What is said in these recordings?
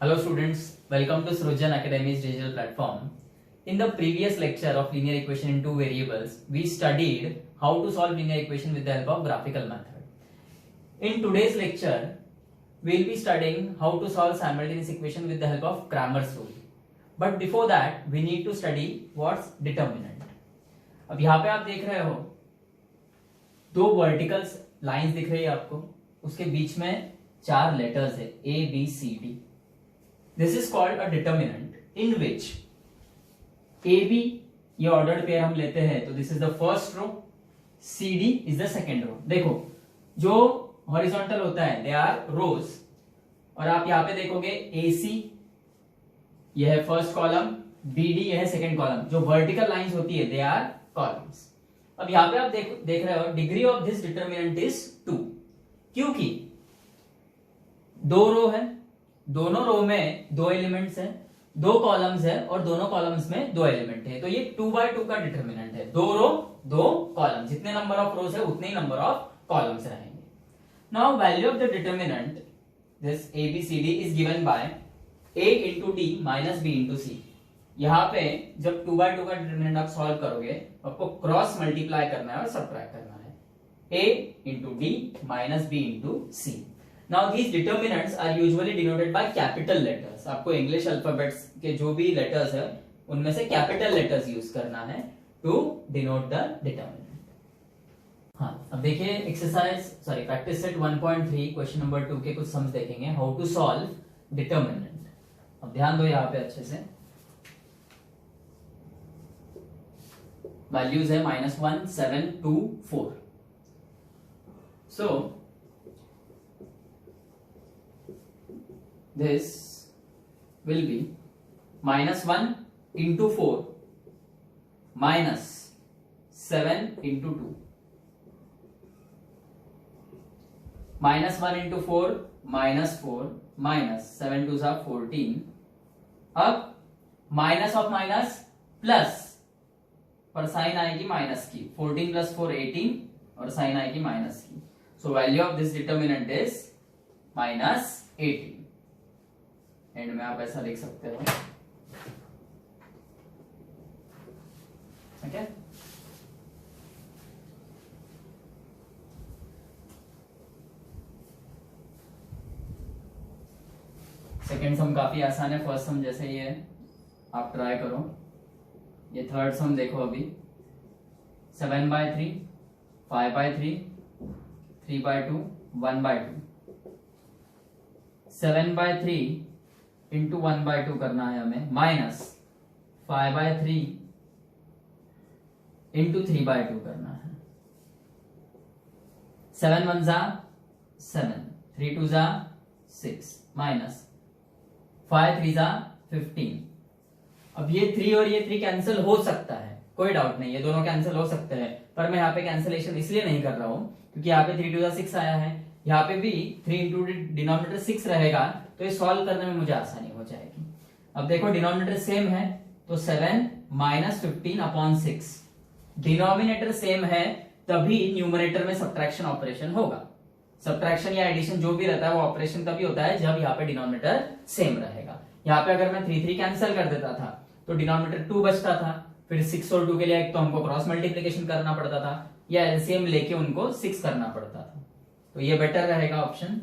Hello students, welcome to Srujan Academy's digital platform. In the previous lecture of linear equation in two variables, we studied how to solve linear equation with the help of graphical method. In today's lecture, we will be studying how to solve simultaneous equation with the help of Cramer's rule. But before that, we need to study what's determinant. अब यहाँ पे आप देख रहे हो दो vertical lines दिख रही है आपको, उसके बीच में चार लेटर्स है A, B, C, D. This is called a determinant in which A, B ये ऑर्डर्ड पेयर हम लेते हैं, तो this is the first row, C, D is the second row. देखो जो हॉरिजॉन्टल होता है दे आर रोज, और आप यहाँ पे देखोगे AC ये है फर्स्ट कॉलम, BD ये है सेकेंड कॉलम. जो वर्टिकल लाइंस होती है दे आर कॉलम्स. अब यहाँ पे आप देख रहे हो degree of this determinant is 2, क्योंकि दो रो है, दोनों रो में दो एलिमेंट्स हैं, दो कॉलम्स है और दोनों कॉलम्स में दो एलिमेंट है, तो ये 2x2 का डिटर्मिनेंट है. दो रो दो कॉलम, जितने नंबर ऑफ रोज है उतने ही नंबर ऑफ कॉलम्स रहेंगे. Now value of the determinant this ABCD is given by A into D minus B into C. यहाँ पे जब 2x2 का डिटर्मिनेंट आप सॉल्व करोगे, आपको क्रॉस मल्टीप्लाई करना है और सब्ट्रैक्ट करना है. A into D minus B into C. Now these determinants are usually denoted by capital letters. आपको इंग्लिश अल्फाबेट्स के जो भी लेटर्स है उनमें से कैपिटल लेटर्स यूज करना है टू डिनोट द डिटर्मिनेंट. हाँ, अब देखिए exercise practice set 1.3 question number 2 के कुछ सम्स देखेंगे, हाउ टू सॉल्व डिटर्मिनेंट. अब ध्यान दो यहाँ पे अच्छे से. वैल्यूज है -1, 7, 2, 4. सो this will be -1 into 4 minus 7 into 2. -1 into 4 minus 4 minus 7 2s are 14. अब माइनस ऑफ माइनस प्लस, पर साइन आएगी माइनस की. 14 प्लस 4 18 और साइन आएगी माइनस की. So value of this determinant is -18. And में आप ऐसा लिख सकते हो. ठीक है. सेकेंड सम काफी आसान है, फर्स्ट सम जैसे ही है, आप ट्राई करो. ये थर्ड सम देखो अभी. 7/3, 5/3, 3/2, 1/2. 7/3 इंटू 1/2 करना है हमें, माइनस 5/3 इंटू 3/2 करना है. 7 1 जा 7, 3 2 जा 6, माइनस 5 3 जा 15. अब ये 3 और ये 3 कैंसिल हो सकता है, कोई डाउट नहीं, ये दोनों कैंसिल हो सकते हैं, पर मैं यहाँ पे कैंसिलेशन इसलिए नहीं कर रहा हूं क्योंकि यहाँ पे 3 2 जा 6 आया है, यहाँ पे भी 3 इंटू डिनोमिनेटर 6 रहेगा, तो ये सॉल्व करने में मुझे आसानी हो जाएगी. अब देखो डिनोमिनेटर सेम है तो 7 माइनस 15 अपॉन 6. डिनोमिनेटर सेम है तभी न्यूमरेटर में सब्ट्रैक्शन ऑपरेशन होगा. सब्ट्रैक्शन या एडिशन जो भी रहता है वो ऑपरेशन तभी होता है जब यहाँ पे डिनोमिनेटर सेम रहेगा. यहाँ पे अगर मैं 3 3 कैंसिल कर देता था तो डिनोमिनेटर 2 बचता था, फिर 6 और 2 के लिए एक तो हमको क्रॉस मल्टीप्लीकेशन करना पड़ता था या एलसीएम लेके उनको 6 करना पड़ता था, तो ये बेटर रहेगा ऑप्शन.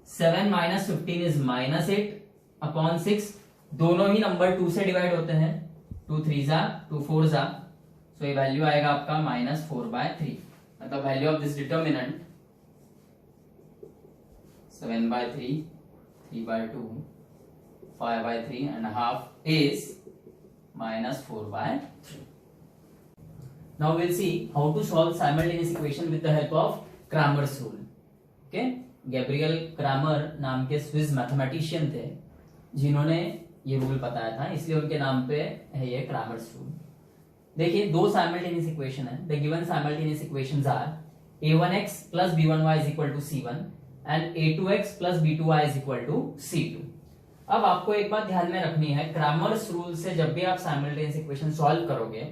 7 minus 15 is -8 upon 6. दोनों ही नंबर 2 से डिवाइड होते हैं, 2 3 जा 2 4 जा, सो ये वैल्यू आएगा आपका -4/3. मतलब value of this determinant 7/3, 3/2, 5/3 and a half is -4/3. Now we'll see how to solve simultaneous equation with the help of Cramer's rule. Okay? Gabriel Cramer नाम के स्विस मैथमेटिशियन थे जिन्होंने ये रूल बताया था, इसलिए उनके नाम पे है ये क्रामर्स रूल. देखिए दो साइमल्टेनियस इक्वेशन है. The given simultaneous equations are a1x plus b1y is equal to c1 and a2x plus b2y is equal to c2. अब आपको एक बात ध्यान में रखनी है, क्रामर्स रूल से जब भी आप साइमल्टेनियस इक्वेशन सॉल्व करोगे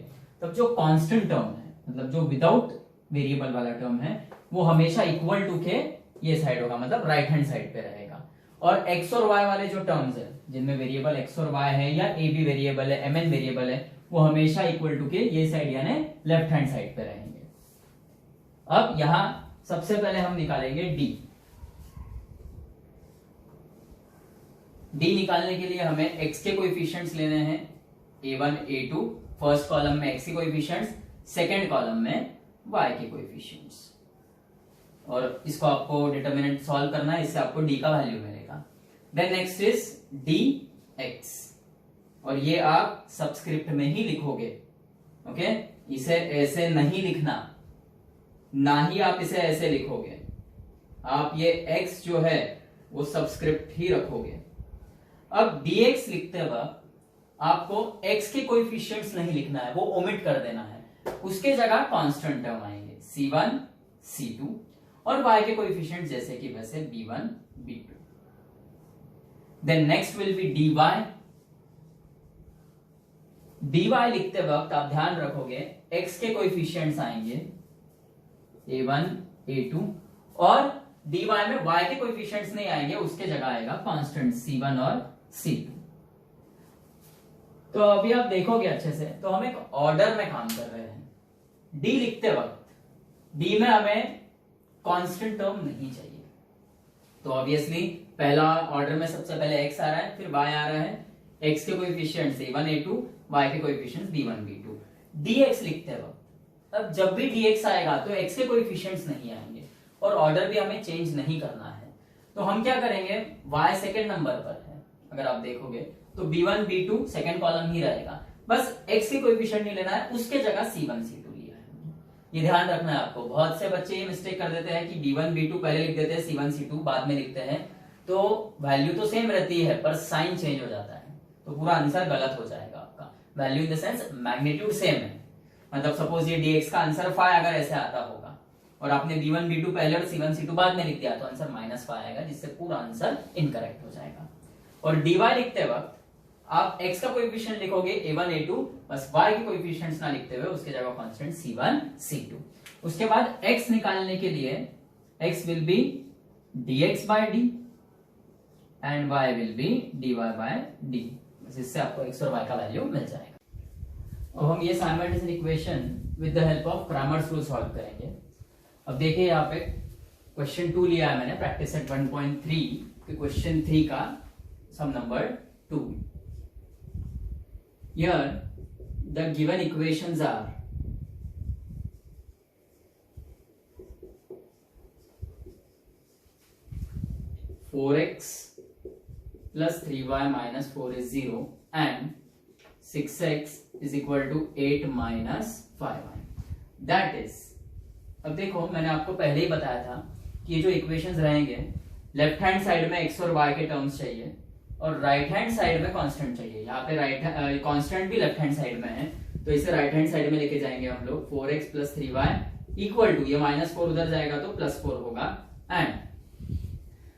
तब जो कांस्टेंट टर्म है, मतलब जो विदाउट वेरिएबल वाला टर्म है, वो हमेशा इक्वल टू के ये साइड होगा, मतलब राइट हैंड साइड पे रहेगा. और x और y वाले जो टर्म्स है जिनमें वेरिएबल x और y है या a भी वेरिएबल है mn वेरिएबल है वो हमेशा इक्वल टू के ये साइड यानी लेफ्ट हैंड साइड पे रहेंगे। अब यहां सबसे पहले हम निकालेंगे डी निकालने के लिए हमें x के कोएफिशिएंट्स लेने हैं a1 a2, फर्स्ट कॉलम में x के कोएफिशिएंट्स, सेकंड कॉलम में y के कोएफिशिएंट्स, और इसको आपको डिटरमिनेंट सॉल्व करना है, इससे आपको d का वैल्यू मिलेगा। देन नेक्स्ट इज dx, और ये आप सबस्क्रिप्ट में ही लिखोगे। ओके, इसे ऐसे नहीं लिखना, ना ही आप इसे ऐसे लिखोगे, आप ये x जो है वो सबस्क्रिप्ट ही रखोगे। अब dx लिखते वक्त आपको x के कोएफिशिएंट्स नहीं लिखना है, वो ओमिट कर देना है, उसके जगह कांस्टेंट टर्म आएंगे c1 c2 और y के कोएफिशिएंट्स जैसे कि वैसे b1 b2। Then next will be dy लिखते वक्त आप ध्यान रखोगे x के कोएफिशिएंट्स आएंगे a1 a2 और dy में y के कोएफिशिएंट्स नहीं आएंगे, उसके जगह आएगा कांस्टेंट c1 और c2। तो अभी आप देखोगे अच्छे से, तो हम एक ऑर्डर में काम कर रहे हैं। d लिखते वक्त d में हमें कांस्टेंट टर्म नहीं चाहिए, तो ऑब्वियसली पहला ऑर्डर में सबसे पहले x आ रहा है, फिर y आ रहा है, x के कोएफिशिएंट्स a1 a2, y के कोएफिशिएंट्स b1 b2। dx लिखते वक्त अब जब भी dx आएगा तो x के कोएफिशिएंट्स नहीं आएंगे और ऑर्डर भी हमें चेंज नहीं करना है, तो हम क्या करेंगे, y सेकंड नंबर पर है, अगर आप देखोगे तो b1 b2 सेकंड कॉलम ही रहेगा, बस x के कोएफिशिएंट नहीं लेना है, उसके जगह c1 c2 लिया है। ये ध्यान रखना है आपको। बहुत से बच्चे ये मिस्टेक कर देते हैं कि b1 b2 पहले लिख देते हैं, c1 c2 बाद में लिखते हैं, तो वैल्यू तो सेम रहती है पर साइन चेंज हो जाता है, तो पूरा आंसर गलत हो जाएगा आपका। Value in the sense magnitude same है, मतलब सपोज ये dx का आंसर 5 अगर ऐसे आता होगा और आपने b1 b2 पहले और c1 c2 बाद में लिख दिया तो आंसर -5 आएगा, जिससे पूरा आंसर इनकरेक्ट हो जाएगा। और dy लिखते वक्त आप x का कोएफिशिएंट लिखोगे a1 a2, बस y के कोएफिशिएंट्स ना लिखते हुए उसके जगह कांस्टेंट c1 c2। उसके बाद x निकालने के लिए x will B dx by d and y will be dy by d, जिससे आपको x और y का वैल्यू मिल जाएगा। अब हम ये simultaneous equation with the help of Cramer's rule solve करेंगे। अब देखिए यहाँ पे क्वेश्चन 2 लिया है मैंने, प्रैक्टिस सेट 1.3 के क्वेश्चन 3 का सम number 2। Here the given equations are four x plus 3y minus 4 is 0 and 6x is equal to 8 minus 5y. That is, अब देखो मैंने आपको पहले ही बताया था कि ये जो इक्वेशंस रहेंगे लेफ्ट हैंड साइड में x और y के टर्म्स चाहिए और राइट हैंड साइड में कांस्टेंट चाहिए। यहाँ पे राइट कांस्टेंट भी लेफ्ट हैंड साइड में है, तो इसे राइट हैंड साइड में लेके जाएंगे हम लोग। 4x plus 3y equal to, ये -4 उधर जाएगा तो +4 होगा, एंड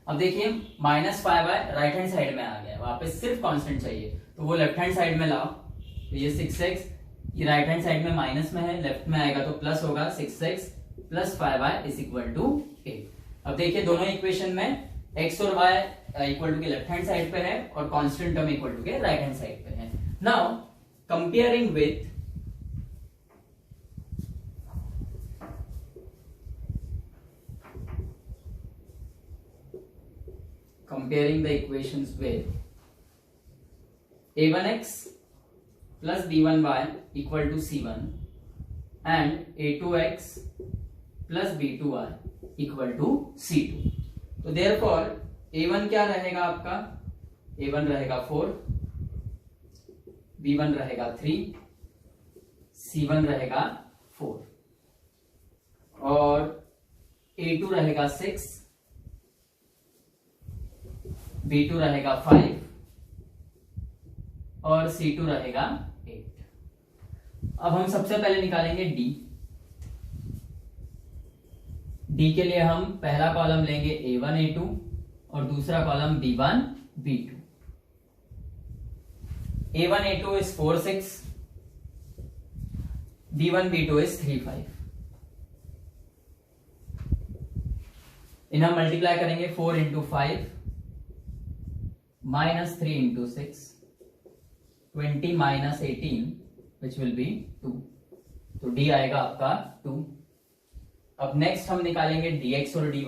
अब देखिए -5y राइट हैंड साइड में आ गया, वहां पे सिर्फ कांस्टेंट चाहिए तो वो लेफ्ट हैंड साइड में लाओ। तो ये 6x ये राइट हैंड साइड में माइनस में है, लेफ्ट में आएगा तो प्लस होगा, 6x plus 5y is equal to 8। अब देखिए दोनों इक्वेशन में x और y इक्वल टू के लेफ्ट हैंड साइड पे है और कांस्टेंट टर्म इक्वल टू के राइट हैंड साइड पे है। Now comparing with comparing the equations with a1x plus b1y equal to c1 and a2x plus b2y equal to c2। तो therefore a1 क्या रहेगा आपका, a1 रहेगा 4, b1 रहेगा 3, c1 रहेगा 4 और a2 रहेगा 6, b2 रहेगा 5 और c2 रहेगा 8। अब हम सबसे पहले निकालेंगे d। d के लिए हम पहला कॉलम लेंगे a1 a2 और दूसरा column b1 b2। a1 a2 is 4 6, b1 b2 is 3 5। इन्हें मल्टीप्लाई करेंगे 4 into 5 minus 3 into 6, 20 minus 18 which will be 2। तो डी आएगा आपका 2। अब नेक्स्ट हम निकालेंगे dx और dy।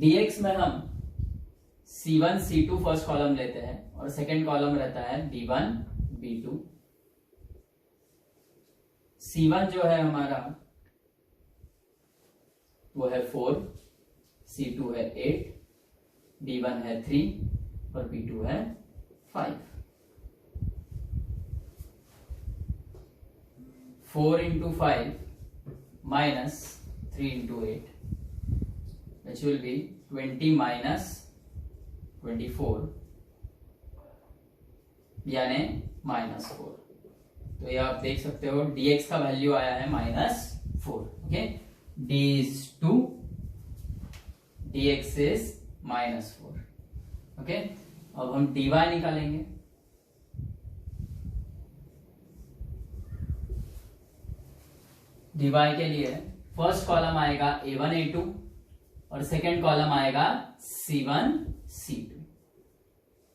dx में हम c1 c2 फर्स्ट कॉलम लेते हैं और सेकंड कॉलम रहता है b1 b2। c1 जो है हमारा वो है 4, c2 है 8, b1 है 3 और b2 है 5। 4 into 5 minus 3 into 8 which will be 20 minus 24 यानी -4। तो ये आप देख सकते हो dx का वैल्यू आया है -4। Okay, d is 2, dx is -4। Okay, अब हम dy निकालेंगे। dy के लिए फर्स्ट कॉलम आएगा a1 a2 और सेकेंड कॉलम आएगा c1 c2।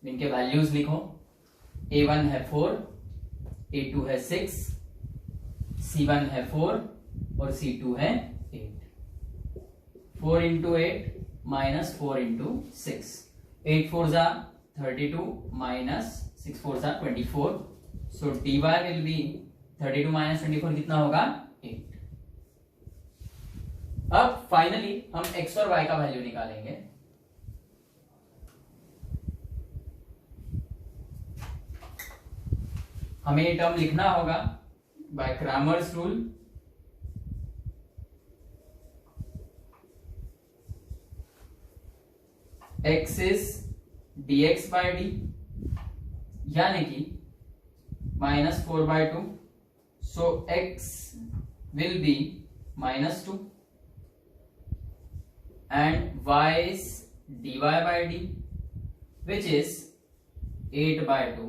इनके वैल्यूज लिखो। a1 है 4, a2 है 6, c1 है 4 और c2 है 8। 4 इंटू 8 माइनस 4 इंटू 6, 8 4 जा 32 माइनस 6 4 जा 24। सो dy विल बी 32 माइनस 24 कितना होगा 8। अब फाइनली हम x और y का वैल्यू निकालेंगे। हमें ये टर्म लिखना होगा by Cramer's rule. x is dx by D यानी कि -4/2। So x will be -2 and y is dy by d which is 8/2,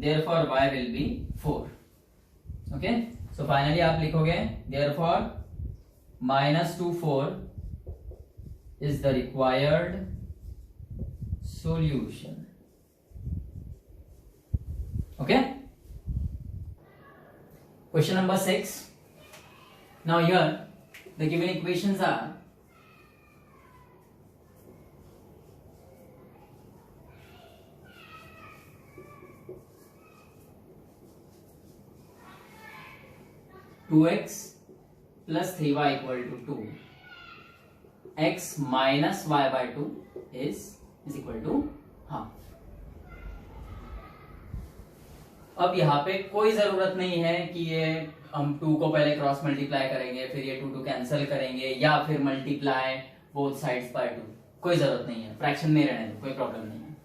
therefore y will be 4। okay, so finally आप लिखोगे therefore -2 4 is the required solution। okay, question number 6। now here the given equations are 2x plus 3y equal to 2, x minus y by 2 is equal to half। अब यहाँ पे कोई जरूरत नहीं है कि ये हम 2 को पहले क्रॉस मल्टीप्लाई करेंगे फिर ये 2 कैंसिल करेंगे या फिर मल्टीप्लाई बोथ साइड्स बाय 2। कोई जरूरत नहीं है, फ्रैक्शन में रहने दो, कोई प्रॉब्लम नहीं है।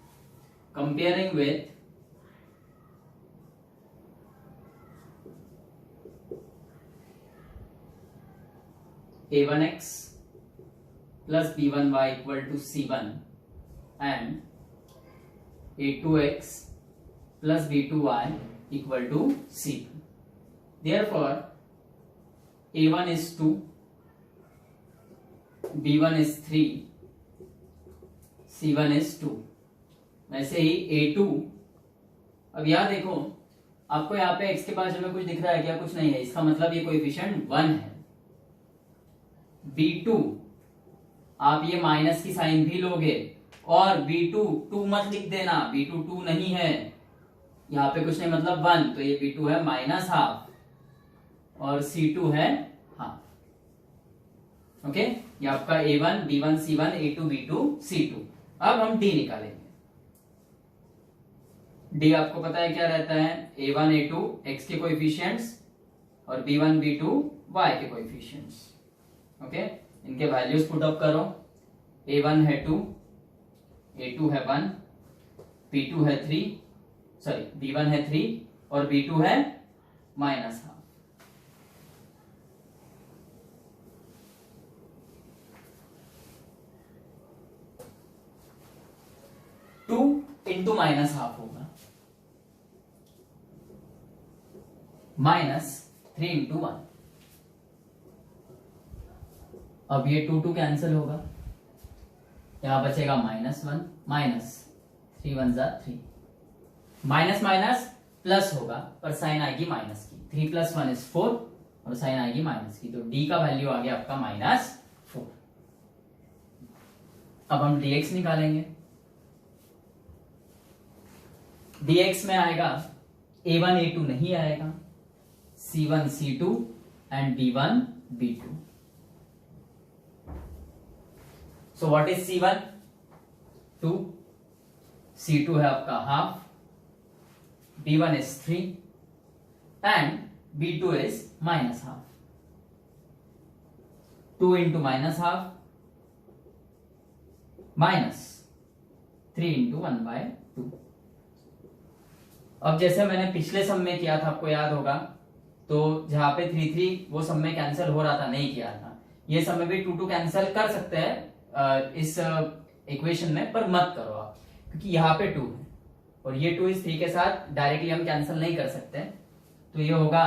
Comparing with a1x plus b1y equal to c1 and a2x plus b2y equal to c2। therefore a1 is 2, b1 is 3, c1 is 2। वैसे ही a2, अब यहां देखो आपको यहाँ पे x के पास में कुछ दिख रहा है क्या? कुछ नहीं है, इसका मतलब ये कोएफिशिएंट 1 है। b2 आप ये माइनस की साइन भी लोगे और b2 2 मत लिख देना, b2 2 नहीं है, यहाँ पे कुछ नहीं मतलब 1, तो ये b2 है -1/2 और c2 है हाफ। ओके, ये आपका a1 b1 c1 a2 b2 c2। अब हम d निकालेंगे। d आपको पता है क्या रहता है? a1 a2 x के कोएफिशिएंट्स और b1 b2 y के कोएफिशिएंट्स। ओके, इनके वैल्यूज पुट अप करो। a1 है 2, a2 है 1, b2 है 3, सॉरी b1 है 3 और b2 है -1/2। 2 इंटू -1/2 होगा, माइनस 3 इंटू 1। अब ये 2 कैंसिल होगा, यहां बचेगा -1 माइनस 3 1 जा 3, माइनस माइनस प्लस होगा पर साइन आएगी माइनस की, 3 + 1 = 4 और साइन आएगी माइनस की, तो d का वैल्यू आ गया आपका -4। अब हम dx निकालेंगे। dx में आएगा a1 a2 नहीं आएगा, c1 c2 and b1 b2। So what is c1? 2, c2 है आपका half, b1 is 3 and b2 is -half। 2 into -half minus 3 into 1/2। अब जैसे मैंने पिछले सम में किया था, आपको याद होगा, तो जहां पे 3 3 वो सम में कैंसिल हो रहा था, नहीं किया था। ये सम में भी 2 2 कैंसिल कर सकते हैं इस इक्वेशन में, पर मत करो आप, क्योंकि यहाँ पे 2 है और ये 2 इस 3 के साथ डायरेक्टली हम कैंसिल नहीं कर सकते। तो ये होगा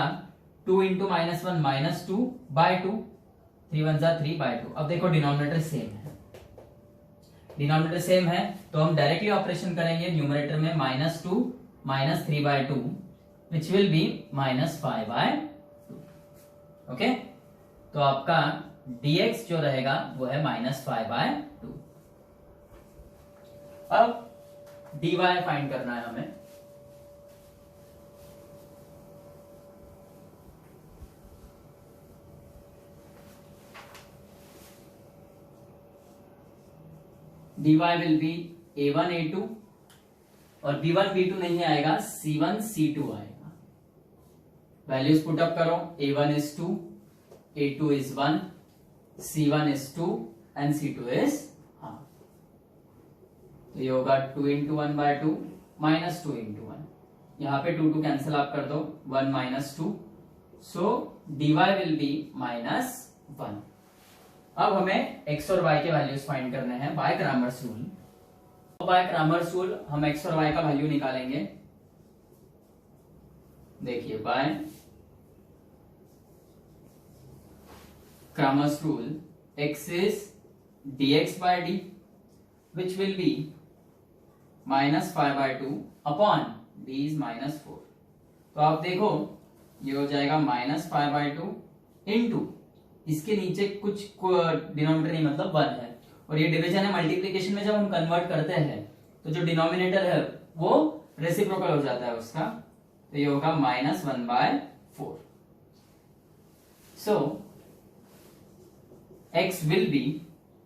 2 into -1 -2/2, 3 1 जा 3/2। अब देखो डिनोमिनेटर सेम है, डिनोमिनेटर सेम है तो हम डायरेक्टली ऑपरेशन करेंगे न्यूमरेटर में, -2 - 3/2 विच विल बी -5/2। ओके, तो आपका dx जो रहेगा वो है -5/2। अब dy फाइंड करना है हमें। dy will be a1 a2 और b1 b2 नहीं आएगा, c1 c2 आएगा। वैल्यूज पुट अप करो, a1 is 2, a2 is 1, c1 is 2 and c2 is half। तो ये होगा 2 into 1/2 minus 2 into 1। यहाँ पे 2 2 कैंसिल आप कर दो, 1 - 2, सो dy विल बी -1। अब हमें x और y के वैल्यूज फाइंड करने हैं by Cramer's rule. By Cramer's rule हम x और y का वैल्यू निकालेंगे। देखिए, by Cramer's rule x is dx/d which will be -5/2 upon d is -4। तो आप देखो ये हो जाएगा -5/2 इंटू इसके नीचे कुछ डिनोमिनेटर नहीं, मतलब 1 है, और ये डिवीजन है। मल्टीप्लिकेशन में जब हम कन्वर्ट करते हैं तो जो डिनोमिनेटर है वो रेसिप्रोकल हो जाता है उसका, तो ये होगा -1/4। सो x will B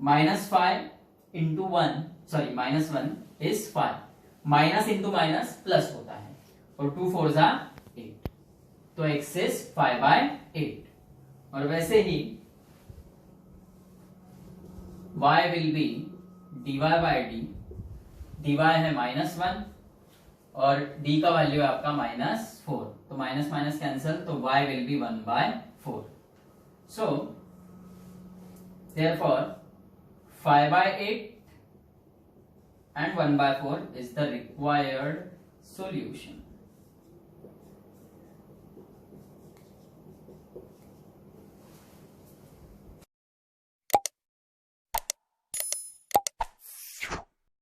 -5 into 1, sorry -1 is 5, minus into minus plus होता है, और 2 4 जा 8, तो x is 5/8। और वैसे ही y will be dy/d, dy है -1 और d का वैल्यू है आपका -4, तो माइनस माइनस कैंसिल, तो y will be 1/4। So therefore 5/8 and 1/4 is the required solution।